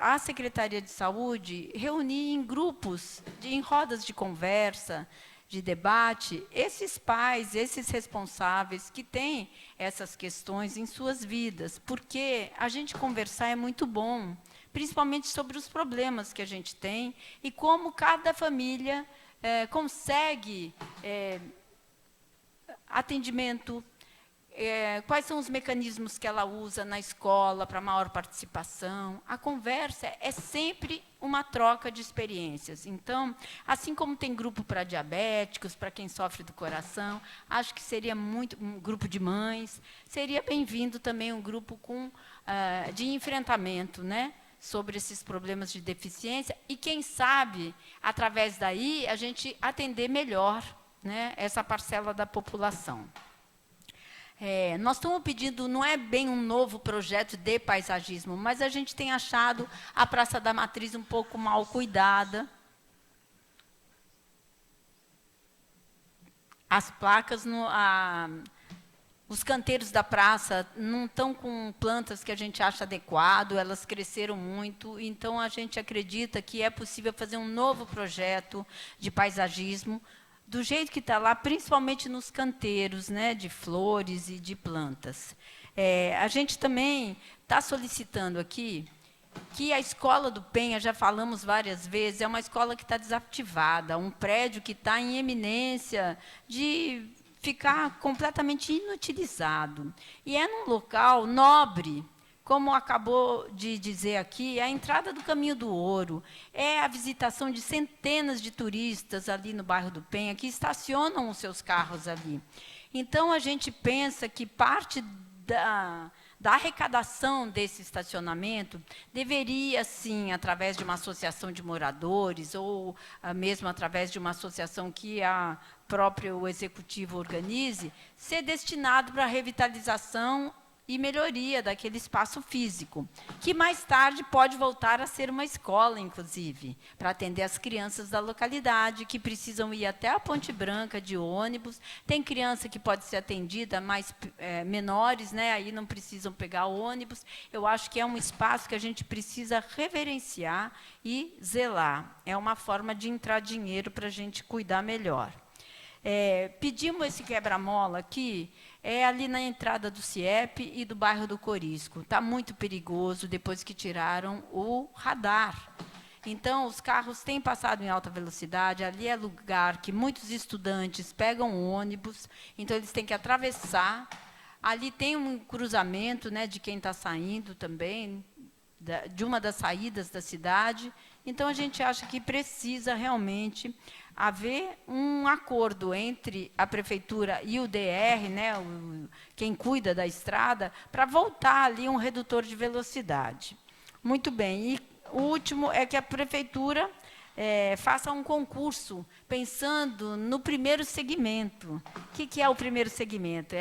a Secretaria de Saúde reunir em grupos, em rodas de conversa, de debate, esses pais, esses responsáveis que têm essas questões em suas vidas, porque a gente conversar é muito bom, principalmente sobre os problemas que a gente tem e como cada família consegue atendimento, quais são os mecanismos que ela usa na escola para maior participação. A conversa é sempre uma troca de experiências. Então, assim como tem grupo para diabéticos, para quem sofre do coração, acho que seria muito um grupo de mães, seria bem-vindo também um grupo de enfrentamento, né, sobre esses problemas de deficiência e, quem sabe, através daí, a gente atender melhor, né, essa parcela da população. Nós estamos pedindo, não é bem um novo projeto de paisagismo, mas a gente tem achado a Praça da Matriz um pouco mal cuidada. As placas, os canteiros da praça não estão com plantas que a gente acha adequado, elas cresceram muito, então a gente acredita que é possível fazer um novo projeto de paisagismo, do jeito que está lá, principalmente nos canteiros, né, de flores e de plantas. A gente também está solicitando aqui que a Escola do Penha, já falamos várias vezes, é uma escola que está desativada, um prédio que está em eminência de ficar completamente inutilizado. E é num local nobre, como acabou de dizer aqui, é a entrada do Caminho do Ouro, é a visitação de centenas de turistas ali no bairro do Penha, que estacionam os seus carros ali. Então, a gente pensa que parte da arrecadação desse estacionamento deveria, sim, através de uma associação de moradores, ou mesmo através de uma associação que a próprio executivo organize, ser destinado para a revitalização e melhoria daquele espaço físico, que mais tarde pode voltar a ser uma escola, inclusive, para atender as crianças da localidade, que precisam ir até a Ponte Branca de ônibus. Tem criança que pode ser atendida, mais menores, né, aí não precisam pegar ônibus. Eu acho que é um espaço que a gente precisa reverenciar e zelar. É uma forma de entrar dinheiro para a gente cuidar melhor. Pedimos esse quebra-mola aqui, ali na entrada do CIEP e do bairro do Corisco. Está muito perigoso depois que tiraram o radar. Então, os carros têm passado em alta velocidade, ali é lugar que muitos estudantes pegam ônibus, então eles têm que atravessar. Ali tem um cruzamento, né, de quem está saindo também, de uma das saídas da cidade. Então, a gente acha que precisa realmente haver um acordo entre a prefeitura e o DR, né, quem cuida da estrada, para voltar ali um redutor de velocidade. Muito bem. E o último é que a prefeitura faça um concurso pensando no primeiro segmento. O que é o primeiro segmento?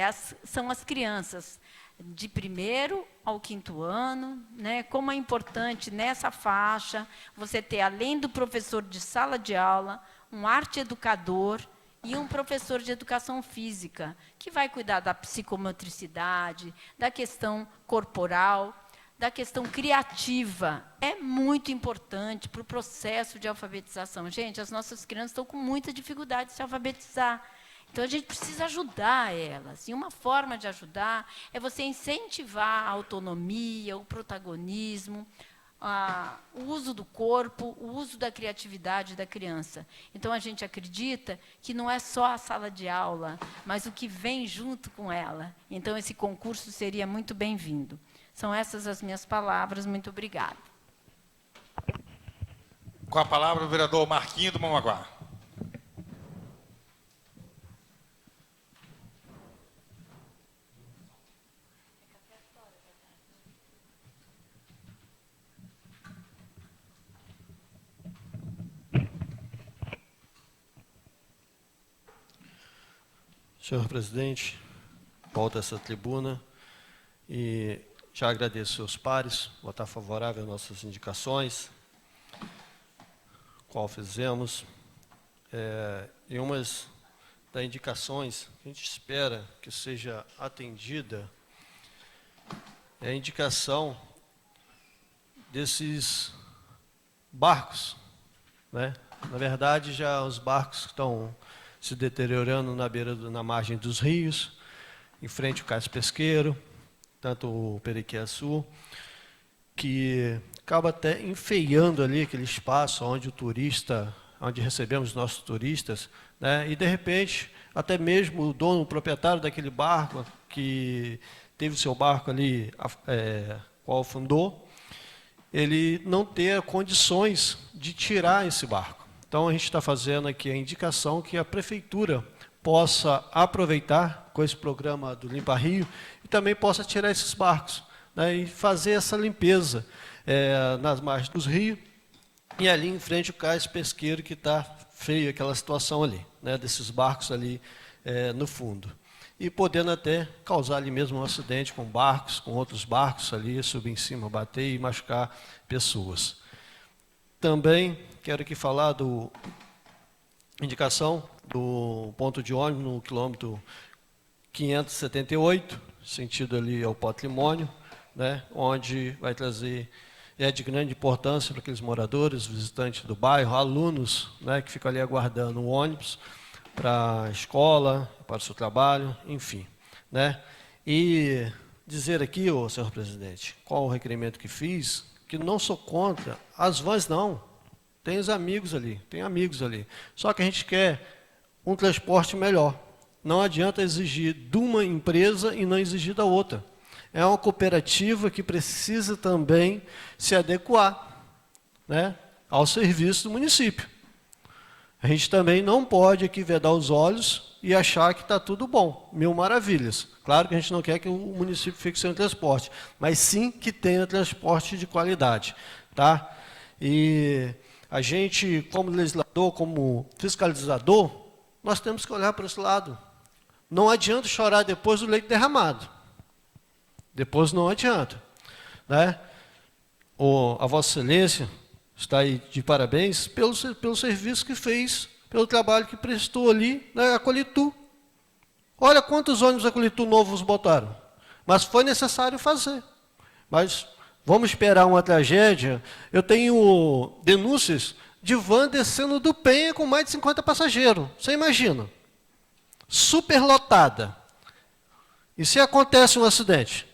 São as crianças de 1º ao 5º ano, né? Como é importante nessa faixa você ter, além do professor de sala de aula, um arte educador e um professor de educação física, que vai cuidar da psicomotricidade, da questão corporal, da questão criativa. É muito importante para o processo de alfabetização. Gente, as nossas crianças estão com muita dificuldade de se alfabetizar. Então, a gente precisa ajudar elas. E uma forma de ajudar é você incentivar a autonomia, o protagonismo, o uso do corpo, o uso da criatividade da criança. Então, a gente acredita que não é só a sala de aula, mas o que vem junto com ela. Então, esse concurso seria muito bem-vindo. São essas as minhas palavras. Muito obrigada. Com a palavra, o vereador Marquinho do Mamanguá. Senhor presidente, volto a essa tribuna e já agradeço seus pares, votar favorável às nossas indicações, qual fizemos. E umas das indicações que a gente espera que seja atendida é a indicação desses barcos, né? Na verdade, já os barcos estão se deteriorando na margem dos rios, em frente ao cais pesqueiro, tanto o Periquiaçu, que acaba até enfeiando ali aquele espaço onde recebemos os nossos turistas, né? E de repente, até mesmo o dono, o proprietário daquele barco, que teve o seu barco ali, qual fundou, ele não ter condições de tirar esse barco. Então, a gente está fazendo aqui a indicação que a prefeitura possa aproveitar com esse programa do Limpa Rio e também possa tirar esses barcos, né, e fazer essa limpeza nas margens dos rios e ali em frente ao cais pesqueiro, que está feio aquela situação ali, né, desses barcos ali no fundo. E podendo até causar ali mesmo um acidente com barcos, com outros barcos ali, subir em cima, bater e machucar pessoas. Também quero aqui falar indicação do ponto de ônibus no quilômetro 578, sentido ali ao patrimônio, né, onde vai trazer, de grande importância para aqueles moradores, visitantes do bairro, alunos, né, que ficam ali aguardando o ônibus para a escola, para o seu trabalho, enfim, né. E dizer aqui, senhor presidente, qual o requerimento que fiz, que não sou contra as vans, não. Tem os amigos ali, tem amigos ali. Só que a gente quer um transporte melhor. Não adianta exigir de uma empresa e não exigir da outra. É uma cooperativa que precisa também se adequar, né, ao serviço do município. A gente também não pode aqui vedar os olhos e achar que está tudo bom, mil maravilhas. Claro que a gente não quer que o município fique sem transporte, mas sim que tenha transporte de qualidade, tá? E a gente, como legislador, como fiscalizador, nós temos que olhar para esse lado. Não adianta chorar depois do leite derramado. Depois não adianta, né? A Vossa Excelência está aí de parabéns pelo serviço que fez, pelo trabalho que prestou ali na Acolitu. Olha quantos ônibus Acolitu novos botaram. Mas foi necessário fazer. Mas vamos esperar uma tragédia. Eu tenho denúncias de van descendo do Penha com mais de 50 passageiros. Você imagina? Superlotada. E se acontece um acidente?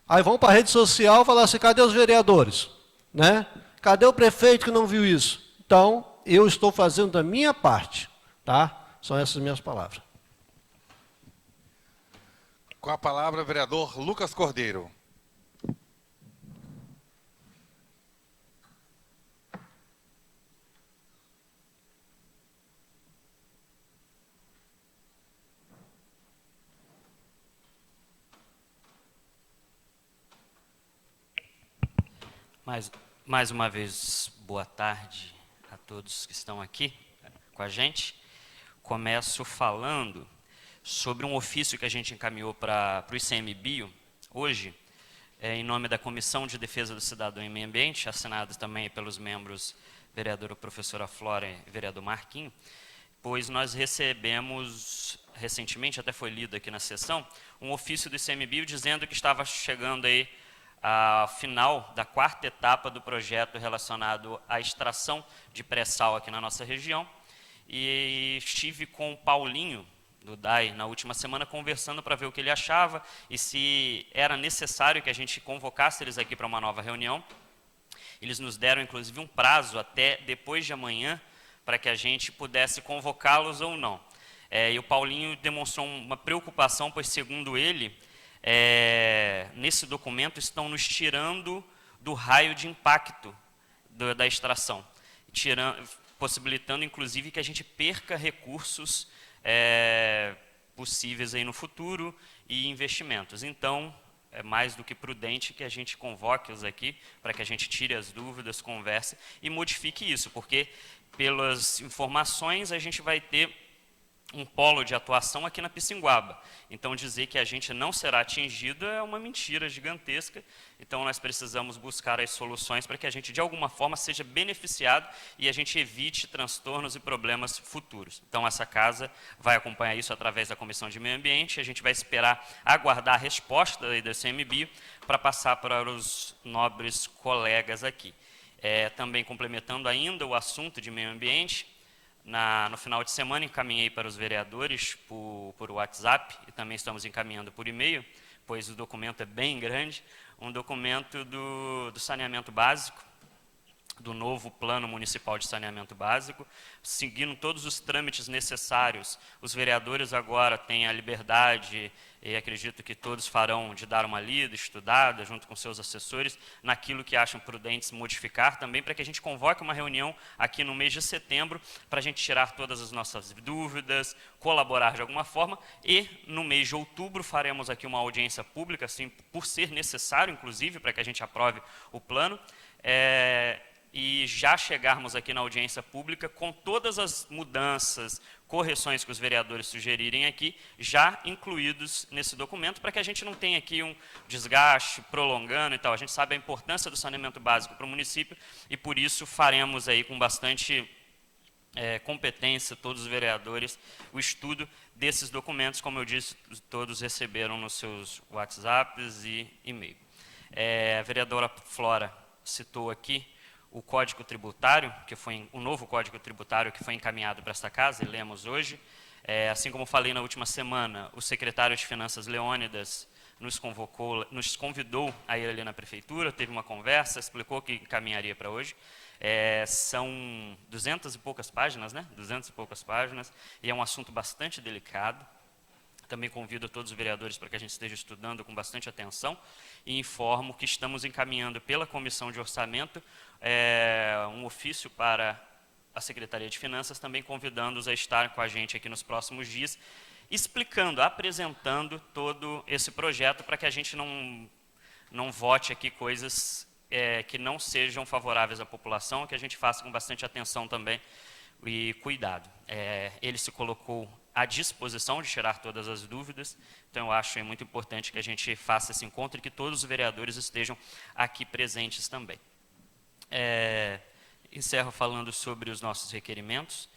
Aí vão para a rede social falar assim, cadê os vereadores? Né? Cadê o prefeito que não viu isso? Então, eu estou fazendo da minha parte. Tá? São essas minhas palavras. Com a palavra, o vereador Lucas Cordeiro. Mais uma vez, boa tarde a todos que estão aqui com a gente. Começo falando sobre um ofício que a gente encaminhou para o ICMBio hoje, em nome da Comissão de Defesa do Cidadão e Meio Ambiente, assinado também pelos membros vereadora professora Flora e vereador Marquinhos, pois nós recebemos, recentemente, até foi lido aqui na sessão, um ofício do ICMBio dizendo que estava chegando aí ao final da 4ª etapa do projeto relacionado à extração de pré-sal aqui na nossa região, e estive com o Paulinho, do DAI, na última semana, conversando para ver o que ele achava e se era necessário que a gente convocasse eles aqui para uma nova reunião. Eles nos deram, inclusive, um prazo até depois de amanhã para que a gente pudesse convocá-los ou não. E o Paulinho demonstrou uma preocupação, pois, segundo ele, nesse documento estão nos tirando do raio de impacto da extração, possibilitando, inclusive, que a gente perca recursos possíveis aí no futuro e investimentos. Então, é mais do que prudente que a gente convoque-os aqui para que a gente tire as dúvidas, converse e modifique isso, porque, pelas informações, a gente vai ter um polo de atuação aqui na Pissinguaba. Então, dizer que a gente não será atingido é uma mentira gigantesca. Então, nós precisamos buscar as soluções para que a gente, de alguma forma, seja beneficiado e a gente evite transtornos e problemas futuros. Então, essa casa vai acompanhar isso através da Comissão de Meio Ambiente. A gente vai esperar aguardar a resposta aí do ICMBio para passar para os nobres colegas aqui. Também complementando ainda o assunto de meio ambiente, no final de semana encaminhei para os vereadores por WhatsApp e também estamos encaminhando por e-mail, pois o documento é bem grande, um documento do saneamento básico, do novo Plano Municipal de Saneamento Básico, seguindo todos os trâmites necessários. Os vereadores agora têm a liberdade, e acredito que todos farão, de dar uma lida, estudada, junto com seus assessores, naquilo que acham prudentes modificar, também para que a gente convoque uma reunião aqui no mês de setembro, para a gente tirar todas as nossas dúvidas, colaborar de alguma forma, e no mês de outubro faremos aqui uma audiência pública, assim, por ser necessário, inclusive, para que a gente aprove o plano, e já chegarmos aqui na audiência pública com todas as mudanças, correções que os vereadores sugerirem aqui, já incluídos nesse documento, para que a gente não tenha aqui um desgaste prolongando e tal. A gente sabe a importância do saneamento básico para o município e, por isso, faremos aí com bastante competência, todos os vereadores, o estudo desses documentos, como eu disse, todos receberam nos seus WhatsApps e e-mail. A vereadora Flora citou aqui o Código Tributário, que foi o novo Código Tributário que foi encaminhado para esta casa, e lemos hoje. Assim como falei na última semana, o secretário de Finanças, Leônidas, nos convidou a ir ali na prefeitura, teve uma conversa, explicou que encaminharia para hoje. São 200 e poucas páginas, né? 200 e poucas páginas, e é um assunto bastante delicado. Também convido todos os vereadores para que a gente esteja estudando com bastante atenção e informo que estamos encaminhando pela Comissão de Orçamento um ofício para a Secretaria de Finanças, também convidando-os a estar com a gente aqui nos próximos dias, explicando, apresentando todo esse projeto para que a gente não vote aqui coisas que não sejam favoráveis à população, que a gente faça com bastante atenção também e cuidado. Ele se colocou à disposição de tirar todas as dúvidas, então eu acho muito importante que a gente faça esse encontro e que todos os vereadores estejam aqui presentes também. Encerro falando sobre os nossos requerimentos.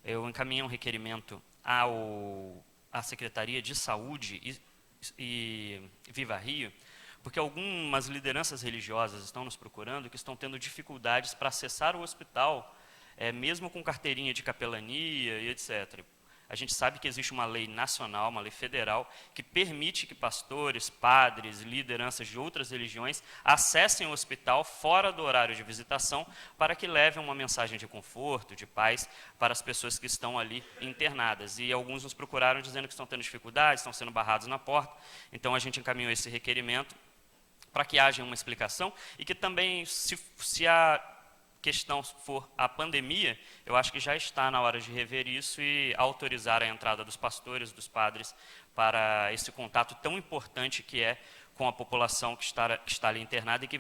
Eu encaminhei um requerimento à Secretaria de Saúde e Viva Rio, porque algumas lideranças religiosas estão nos procurando que estão tendo dificuldades para acessar o hospital, mesmo com carteirinha de capelania e etc. A gente sabe que existe uma lei nacional, uma lei federal, que permite que pastores, padres, lideranças de outras religiões acessem o hospital fora do horário de visitação para que levem uma mensagem de conforto, de paz para as pessoas que estão ali internadas. E alguns nos procuraram dizendo que estão tendo dificuldades, estão sendo barrados na porta. Então, a gente encaminhou esse requerimento para que haja uma explicação e que também, se a questão for a pandemia, eu acho que já está na hora de rever isso e autorizar a entrada dos pastores, dos padres, para esse contato tão importante que é com a população que está ali internada e que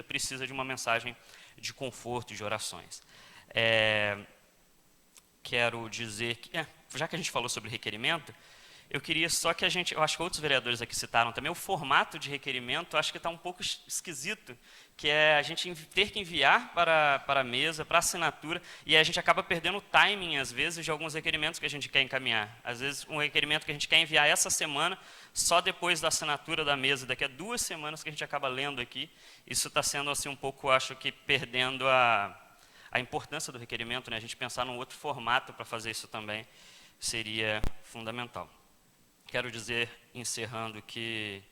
precisa de uma mensagem de conforto e de orações. Quero dizer que, já que a gente falou sobre requerimento, eu queria só que eu acho que outros vereadores aqui citaram também, o formato de requerimento, acho que está um pouco esquisito, que é a gente ter que enviar para a mesa, para a assinatura, e a gente acaba perdendo o timing, às vezes, de alguns requerimentos que a gente quer encaminhar. Às vezes, um requerimento que a gente quer enviar essa semana, só depois da assinatura da mesa, daqui a 2 semanas que a gente acaba lendo aqui. Isso está sendo, assim, um pouco, acho que, perdendo a importância do requerimento, né? A gente pensar num outro formato para fazer isso também seria fundamental. Quero dizer, encerrando, que,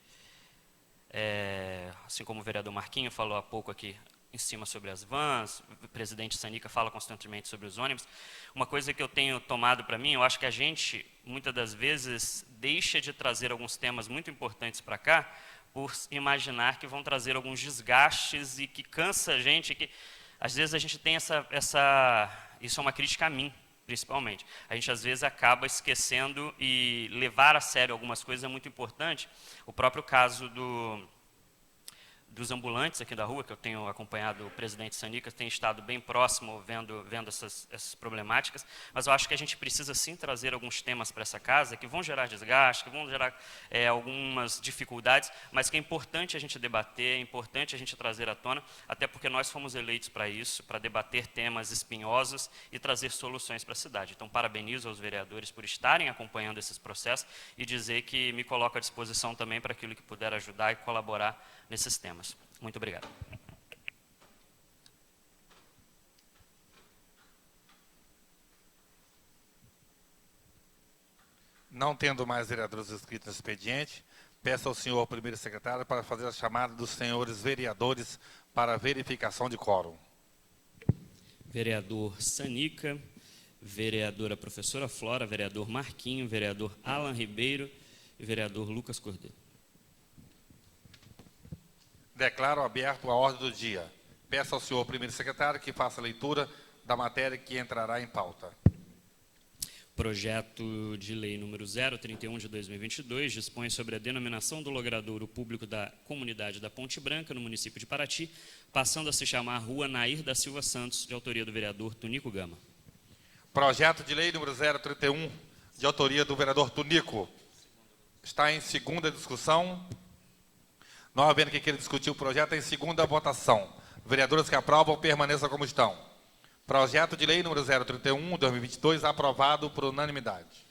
assim como o vereador Marquinho falou há pouco aqui em cima sobre as vans, o presidente Sanica fala constantemente sobre os ônibus, uma coisa que eu tenho tomado para mim, eu acho que a gente, muitas das vezes, deixa de trazer alguns temas muito importantes para cá, por imaginar que vão trazer alguns desgastes e que cansa a gente, que às vezes a gente tem isso é uma crítica a mim, principalmente. A gente, às vezes, acaba esquecendo e levar a sério algumas coisas é muito importante. O próprio caso dos ambulantes aqui da rua, que eu tenho acompanhado o presidente Sanica, tem estado bem próximo vendo essas problemáticas, mas eu acho que a gente precisa sim trazer alguns temas para essa casa que vão gerar desgaste, que vão gerar algumas dificuldades, mas que é importante a gente debater, é importante a gente trazer à tona, até porque nós fomos eleitos para isso, para debater temas espinhosos e trazer soluções para a cidade. Então, parabenizo aos vereadores por estarem acompanhando esses processos e dizer que me coloco à disposição também para aquilo que puder ajudar e colaborar nesses temas. Muito obrigado. Não tendo mais vereadores inscritos no expediente, peço ao senhor primeiro secretário para fazer a chamada dos senhores vereadores para verificação de quórum. Vereador Sanica, vereadora professora Flora, vereador Marquinho, vereador Alan Ribeiro e vereador Lucas Cordeiro. Declaro aberto a ordem do dia. Peço ao senhor primeiro secretário que faça a leitura da matéria que entrará em pauta. Projeto de lei número 031 de 2022 dispõe sobre a denominação do logradouro público da comunidade da Ponte Branca, no município de Paraty, passando a se chamar Rua Nair da Silva Santos, de autoria do vereador Tunico Gama. Projeto de lei número 031, de autoria do vereador Tunico. Está em segunda discussão. Não havendo quem queira discutir o projeto, em segunda votação. Vereadores que aprovam, permaneçam como estão. Projeto de lei número 031, 2022, aprovado por unanimidade.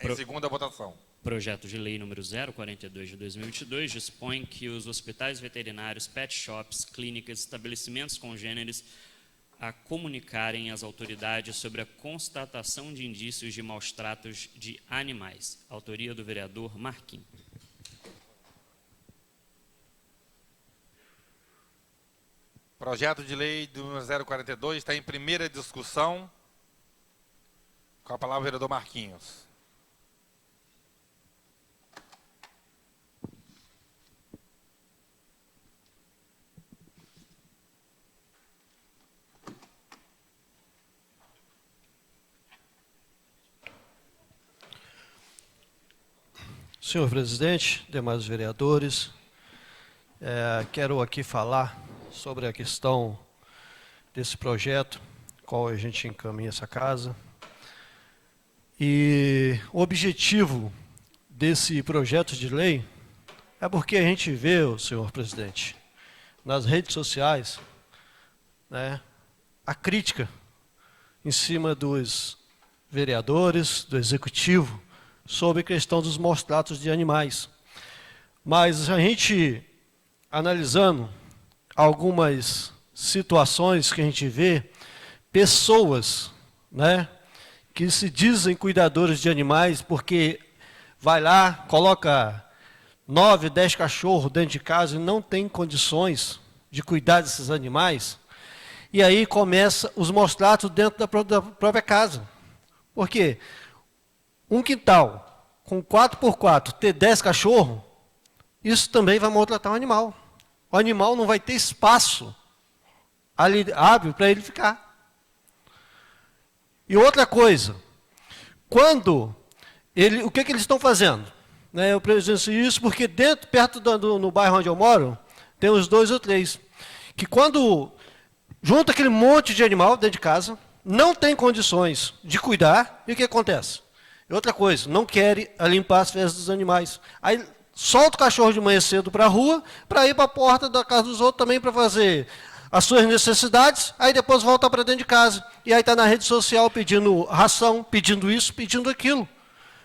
Em segunda votação. Projeto de lei número 042 de 2022 dispõe que os hospitais veterinários, pet shops, clínicas, estabelecimentos congêneres a comunicarem às autoridades sobre a constatação de indícios de maus tratos de animais. Autoria do vereador Marquinhos. Projeto de lei número 042 está em primeira discussão. Com a palavra o vereador Marquinhos. Senhor presidente, demais vereadores, quero aqui falar sobre a questão desse projeto, qual a gente encaminha essa casa. E o objetivo desse projeto de lei é porque a gente vê, senhor presidente, nas redes sociais, né, a crítica em cima dos vereadores, do executivo, sobre a questão dos maus tratos de animais. Mas a gente, analisando algumas situações que a gente vê, pessoas, né, que se dizem cuidadores de animais, porque vai lá, coloca 9, 10 cachorros dentro de casa e não tem condições de cuidar desses animais, e aí começa os maus tratos dentro da própria casa. Por quê? Um quintal com 4x4 ter 10 cachorros, isso também vai maltratar o animal. O animal não vai ter espaço ali hábil para ele ficar. E outra coisa, quando o que eles estão fazendo? né? Eu presencio isso porque perto no bairro onde eu moro, tem uns 2 ou 3, que quando junta aquele monte de animal dentro de casa, não tem condições de cuidar, e o que acontece? E outra coisa, não querem limpar as fezes dos animais. Aí solta o cachorro de manhã cedo para a rua, para ir para a porta da casa dos outros também para fazer as suas necessidades, aí depois volta para dentro de casa. E aí está na rede social pedindo ração, pedindo isso, pedindo aquilo.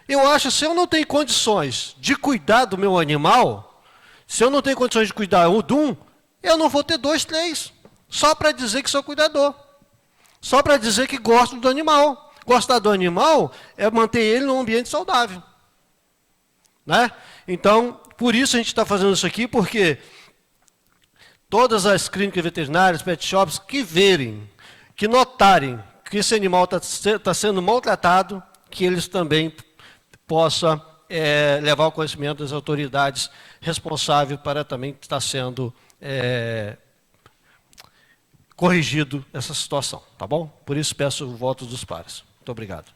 Eu acho que se eu não tenho condições de cuidar do meu animal, se eu não tenho condições de cuidar de um, eu não vou ter 2, 3. Só para dizer que sou cuidador. Só para dizer que gosto do animal. Gostar do animal é manter ele num ambiente saudável. Né? Então, por isso a gente está fazendo isso aqui, porque todas as clínicas veterinárias, pet shops, que verem, que notarem que esse animal está sendo maltratado, que eles também possam levar ao conhecimento das autoridades responsáveis para também estar sendo corrigido essa situação, tá bom? Por isso peço o voto dos pares. Muito obrigado.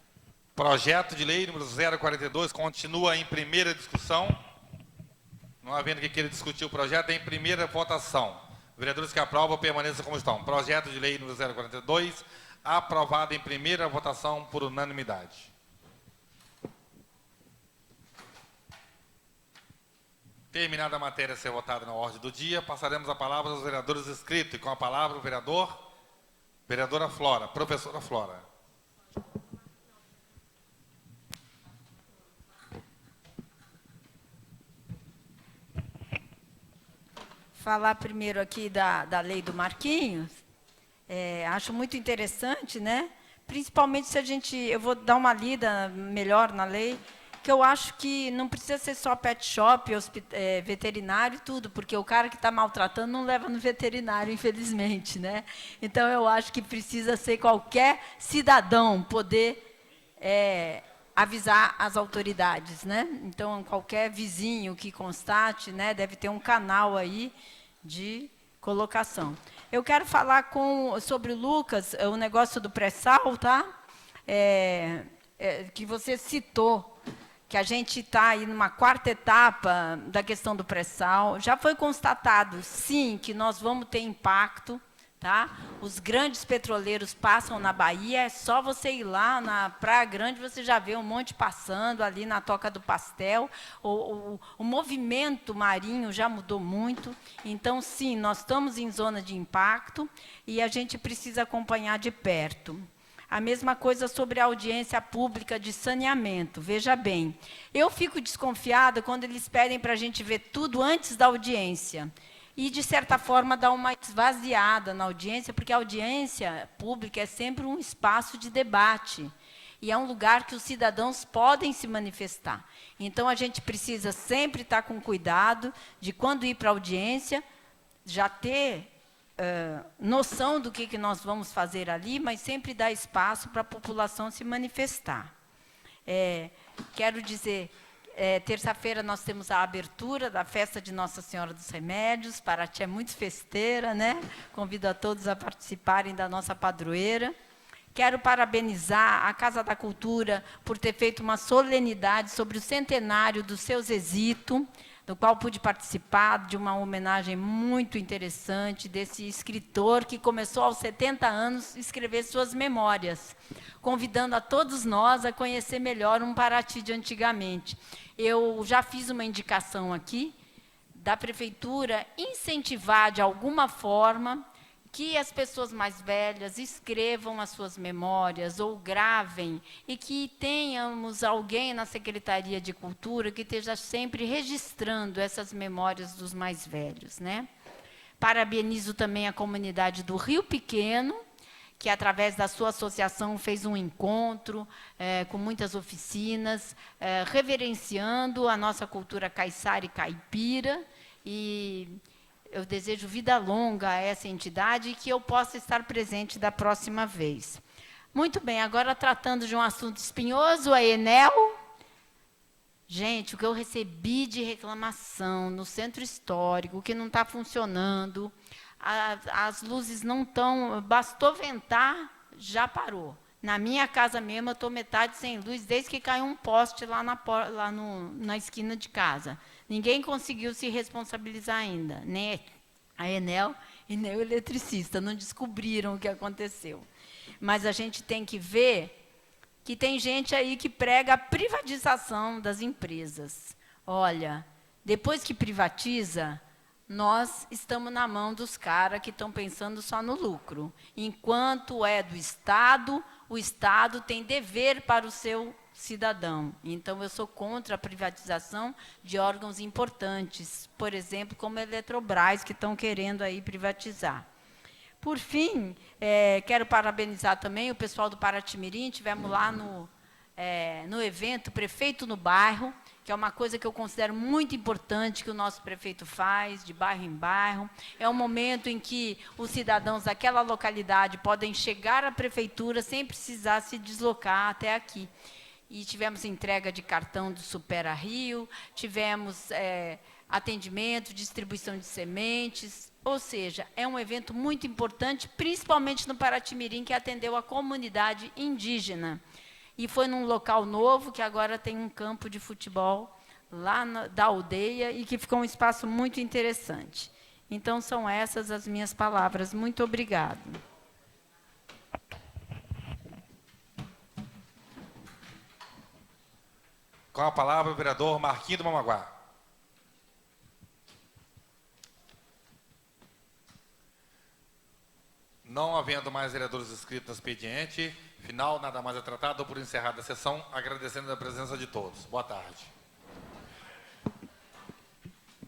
Projeto de lei número 042 continua em primeira discussão. Não havendo que queira discutir o projeto, em primeira votação. Vereadores que aprovam, permaneçam como estão. Projeto de lei número 042, aprovado em primeira votação por unanimidade. Terminada a matéria a ser votada na ordem do dia, passaremos a palavra aos vereadores inscritos. E com a palavra o vereadora Flora, professora Flora. Falar primeiro aqui da lei do Marquinhos. Acho muito interessante, né? Principalmente se eu vou dar uma lida melhor na lei, que eu acho que não precisa ser só pet shop, veterinário e tudo, porque o cara que está maltratando não leva no veterinário, infelizmente, né? Então, eu acho que precisa ser qualquer cidadão poder avisar as autoridades, né? Então, qualquer vizinho que constate, né, deve ter um canal aí de colocação. Eu quero falar sobre o Lucas, o negócio do pré-sal, tá? Que você citou, que a gente está aí numa 4ª etapa da questão do pré-sal. Já foi constatado, sim, que nós vamos ter impacto. Tá? Os grandes petroleiros passam na Bahia, é só você ir lá na Praia Grande, você já vê um monte passando ali na Toca do Pastel. O movimento marinho já mudou muito. Então, sim, nós estamos em zona de impacto e a gente precisa acompanhar de perto. A mesma coisa sobre a audiência pública de saneamento. Veja bem, eu fico desconfiada quando eles pedem para a gente ver tudo antes da audiência. E, de certa forma, dar uma esvaziada na audiência, porque a audiência pública é sempre um espaço de debate. E é um lugar que os cidadãos podem se manifestar. Então, a gente precisa sempre estar com cuidado de, quando ir para a audiência, já ter noção do que nós vamos fazer ali, mas sempre dar espaço para a população se manifestar. Quero dizer, terça-feira nós temos a abertura da festa de Nossa Senhora dos Remédios. Paraty é muito festeira, né? Convido a todos a participarem da nossa padroeira. Quero parabenizar a Casa da Cultura por ter feito uma solenidade sobre o centenário do seu Zezito, do qual pude participar, de uma homenagem muito interessante desse escritor que começou aos 70 anos a escrever suas memórias, convidando a todos nós a conhecer melhor um Paraty de antigamente. Eu já fiz uma indicação aqui da prefeitura incentivar, de alguma forma, que as pessoas mais velhas escrevam as suas memórias ou gravem, e que tenhamos alguém na Secretaria de Cultura que esteja sempre registrando essas memórias dos mais velhos, né? Parabenizo também a comunidade do Rio Pequeno, que, através da sua associação, fez um encontro com muitas oficinas, reverenciando a nossa cultura caiçara e caipira, e eu desejo vida longa a essa entidade e que eu possa estar presente da próxima vez. Muito bem, agora tratando de um assunto espinhoso, a Enel. Gente, o que eu recebi de reclamação no centro histórico, que não está funcionando, as luzes não estão, bastou ventar, já parou. Na minha casa mesmo, eu estou metade sem luz, desde que caiu um poste lá na esquina de casa. Ninguém conseguiu se responsabilizar ainda, nem a Enel e nem o eletricista, não descobriram o que aconteceu. Mas a gente tem que ver que tem gente aí que prega a privatização das empresas. Olha, depois que privatiza, nós estamos na mão dos caras que estão pensando só no lucro. Enquanto é do Estado, o Estado tem dever para o seu cidadão. Então, eu sou contra a privatização de órgãos importantes, por exemplo, como a Eletrobras, que estão querendo aí privatizar. Por fim, quero parabenizar também o pessoal do Paraty-Mirim. Tivemos lá no evento Prefeito no Bairro, que é uma coisa que eu considero muito importante que o nosso prefeito faz, de bairro em bairro. É um momento em que os cidadãos daquela localidade podem chegar à prefeitura sem precisar se deslocar até aqui. E tivemos entrega de cartão do Supera Rio, tivemos atendimento, distribuição de sementes. Ou seja, é um evento muito importante, principalmente no Paraty-Mirim, que atendeu a comunidade indígena. E foi num local novo, que agora tem um campo de futebol lá da aldeia, e que ficou um espaço muito interessante. Então, são essas as minhas palavras. Muito obrigada. Com a palavra, o vereador Marquinhos do Mamaguá. Não havendo mais vereadores inscritos no expediente final, nada mais é tratado, por encerrada a sessão, agradecendo a presença de todos. Boa tarde.